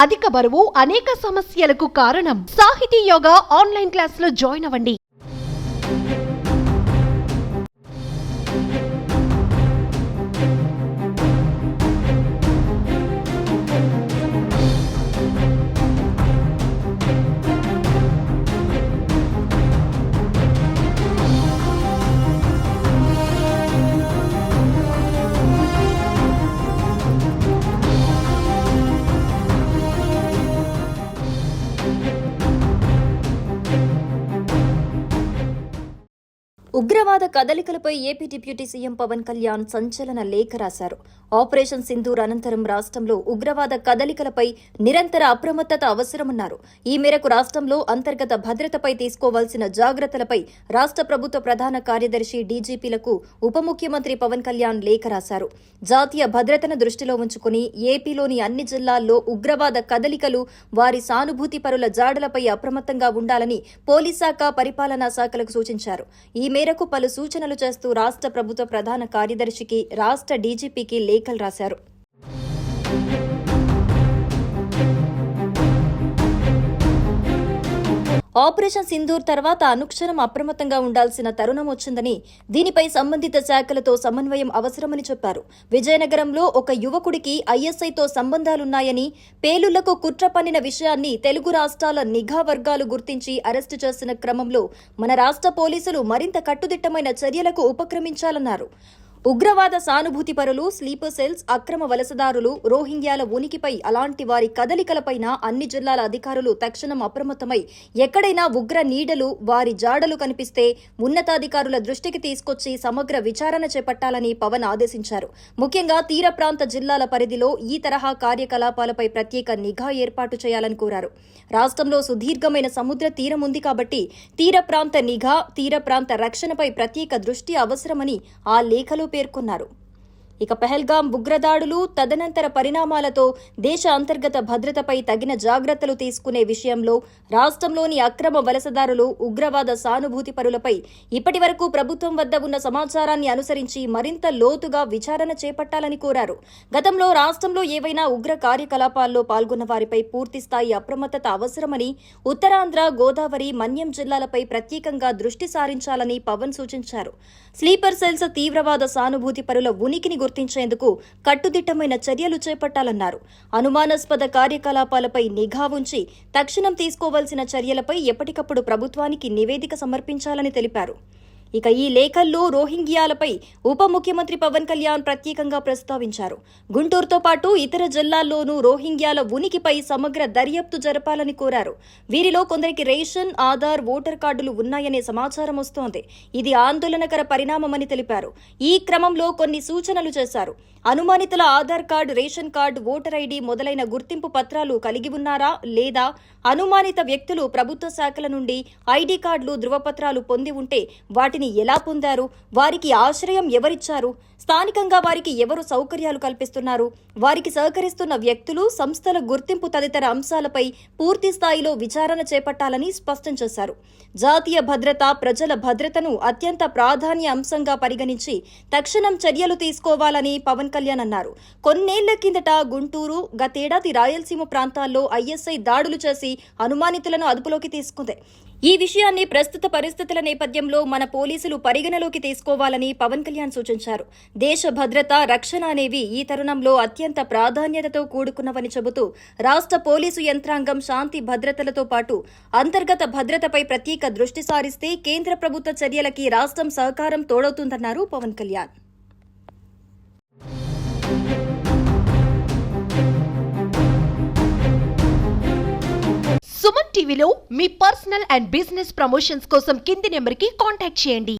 అధిక బరువు అనేక సమస్యలకు కారణం. సాహితీ యోగా ఆన్లైన్ క్లాసులో జాయిన్ అవ్వండి. ఉగ్రవాద కదలికలపై AP deputy CM Pawan Kalyan సంచలన లేఖ రాశారు. ఆపరేషన్ సింధూర్ అనంతరం రాష్ట్రంలో ఉగ్రవాద కదలికలపై నిరంతర అప్రమత్తత అవసరమన్నారు. ఈ మేరకు రాష్ట్రంలో అంతర్గత భద్రతపై తీసుకోవాల్సిన జాగ్రత్తలపై రాష్ట్ర ప్రభుత్వ ప్రధాన కార్యదర్శి డీజీపీలకు ఉప ముఖ్యమంత్రి పవన్ కళ్యాణ్ లేఖ రాశారు. జాతీయ భద్రతను దృష్టిలో ఉంచుకుని ఏపీలోని అన్ని జిల్లాల్లో ఉగ్రవాద కదలికలు, వారి సానుభూతి పరుల జాడలపై అప్రమత్తంగా ఉండాలని పోలీస్ శాఖ, పరిపాలనా శాఖలకు సూచించారు. ఈ మేరకు పలు సూచనలు చేస్తూ రాష్ట్ర ప్రభుత్వ ప్రధాన కార్యదర్శికి, రాష్ట్ర డీజీపీకి లేఖలు రాశారు. ఆపరేషన్ సింధూర్ తర్వాత అనుక్షణం అప్రమత్తంగా ఉండాల్సిన తరుణం వచ్చిందని, దీనిపై సంబంధిత శాఖలతో సమన్వయం అవసరమని చెప్పారు. విజయనగరంలో ఒక యువకుడికి ఐఎస్ఐతో సంబంధాలున్నాయని, పేలుళ్లకు కుట్ర పన్నిన విషయాన్ని తెలుగు రాష్ట్రాల నిఘా వర్గాలు గుర్తించి అరెస్టు చేసిన క్రమంలో మన రాష్ట్ర పోలీసులు మరింత కట్టుదిట్టమైన చర్యలకు ఉపక్రమించాలన్నారు. ఉగ్రవాద సానుభూతి పరులు, స్లీపర్ సెల్స్, అక్రమ వలసదారులు, రోహింగ్యాల ఉనికిపై, అలాంటి వారి కదలికలపైన అన్ని జిల్లాల అధికారులు తక్షణం అప్రమత్తమై ఎక్కడైనా ఉగ్ర నీడలు, వారి జాడలు కనిపిస్తే ఉన్నతాధికారుల దృష్టికి తీసుకొచ్చి సమగ్ర విచారణ చేపట్టాలని పవన్ ఆదేశించారు. ముఖ్యంగా తీర ప్రాంత జిల్లాల పరిధిలో ఈ తరహా కార్యకలాపాలపై ప్రత్యేక నిఘా ఏర్పాటు చేయాలని కోరారు. రాష్ట్రంలో సుదీర్ఘమైన సముద్ర తీరం ఉంది కాబట్టి తీర ప్రాంత నిఘా, తీర ప్రాంత రక్షణపై ప్రత్యేక దృష్టి అవసరమని ఆ లేఖలో పేర్కొన్నారు. ఇక పెహల్గాం ఉగ్రదాడులు, తదనంతర పరిణామాలతో దేశ అంతర్గత భద్రతపై తగిన జాగ్రత్తలు తీసుకునే విషయంలో రాష్ట్రంలోని అక్రమ వలసదారులు, ఉగ్రవాద సానుభూతి పరులపై ఇప్పటి వరకు ప్రభుత్వం వద్ద ఉన్న సమాచారాన్ని అనుసరించి మరింత లోతుగా విచారణ చేపట్టాలని కోరారు. గతంలో రాష్ట్రంలో ఏవైనా ఉగ్ర కార్యకలాపాల్లో పాల్గొన్న వారిపై పూర్తిస్థాయి అప్రమత్తత అవసరమని, ఉత్తరాంధ్ర, గోదావరి, మన్యం జిల్లాలపై ప్రత్యేకంగా దృష్టి సారించాలని పవన్ సూచించారు. స్లీపర్ సెల్స్, తీవ్రవాద సానుభూతి పరుల ఉనికిని గుర్తించేందుకు కట్టుదిట్టమైన చర్యలు చేపట్టాలన్నారు. అనుమానాస్పద కార్యకలాపాలపై నిఘా ఉంచి తక్షణం తీసుకోవాల్సిన చర్యలపై ఎప్పటికప్పుడు ప్రభుత్వానికి నివేదిక సమర్పించాలని తెలిపారు. ఇక ఈ లేఖల్లో రోహింగ్యాలపై ఉప ముఖ్యమంత్రి పవన్ కళ్యాణ్ ప్రత్యేకంగా ప్రస్తావించారు. గుంటూరుతో పాటు ఇతర జిల్లాల్లోనూ రోహింగ్యాల ఉనికిపై సమగ్ర దర్యాప్తు జరపాలని కోరారు. వీరిలో కొందరికి రేషన్, ఆధార్, ఓటర్ కార్డులు ఉన్నాయనే సమాచారం వస్తోంది. ఇది ఆందోళనకర పరిణామమని తెలిపారు. ఈ క్రమంలో కొన్ని సూచనలు చేశారు. అనుమానితుల Aadhaar card, ration card, voter ID మొదలైన గుర్తింపు పత్రాలు కలిగి ఉన్నారా లేదా, అనుమానిత వ్యక్తులు ప్రభుత్వ శాఖల నుండి ఐడి కార్డులు, ధృవపత్రాలు పొంది ఉంటే వాటిని ఎలా పొందారు, వారికి ఆశ్రయం ఎవరిచ్చారు, స్థానికంగా వారికి ఎవరు సౌకర్యాలు కల్పిస్తున్నారు, వారికి సహకరిస్తున్న వ్యక్తులు, సంస్థల గుర్తింపు తదితర అంశాలపై పూర్తి స్థాయిలో విచారణ చేపట్టాలని స్పష్టం చేశారు. జాతీయ భద్రత, ప్రజల భద్రతను అత్యంత ప్రాధాన్య అంశంగా పరిగణించి తక్షణం చర్యలు తీసుకోవాలని పవన్ కళ్యాణ్ అన్నారు. కొన్నేళ్ల కిందట గుంటూరు, గతేడాది రాయలసీమ ప్రాంతాల్లో ఐఎస్ఐ దాడులు చేసి అనుమానితులను అదుపులోకి తీసుకుంది. ఈ విషయాన్ని ప్రస్తుత పరిస్థితుల నేపథ్యంలో మన పోలీసులు పరిగణలోకి తీసుకోవాలని పవన్ కళ్యాణ్ సూచించారు. దేశ భద్రత, రక్షణ అనేవి ఈ తరుణంలో అత్యంత ప్రాధాన్యతతో కూడుకున్నవని చెబుతూ రాష్ట్ర పోలీసు యంత్రాంగం శాంతి భద్రతలతో పాటు అంతర్గత భద్రతపై ప్రత్యేక దృష్టి సారిస్తే కేంద్ర ప్రభుత్వ చర్యలకి రాష్ట్రం సహకారం తోడవుతుందన్నారు పవన్ కళ్యాణ్. సుమన్ టీవీలో మీ పర్సనల్ అండ్ బిజినెస్ ప్రమోషన్స్ కోసం కింది నెంబర్కి కాంటాక్ట్ చేయండి.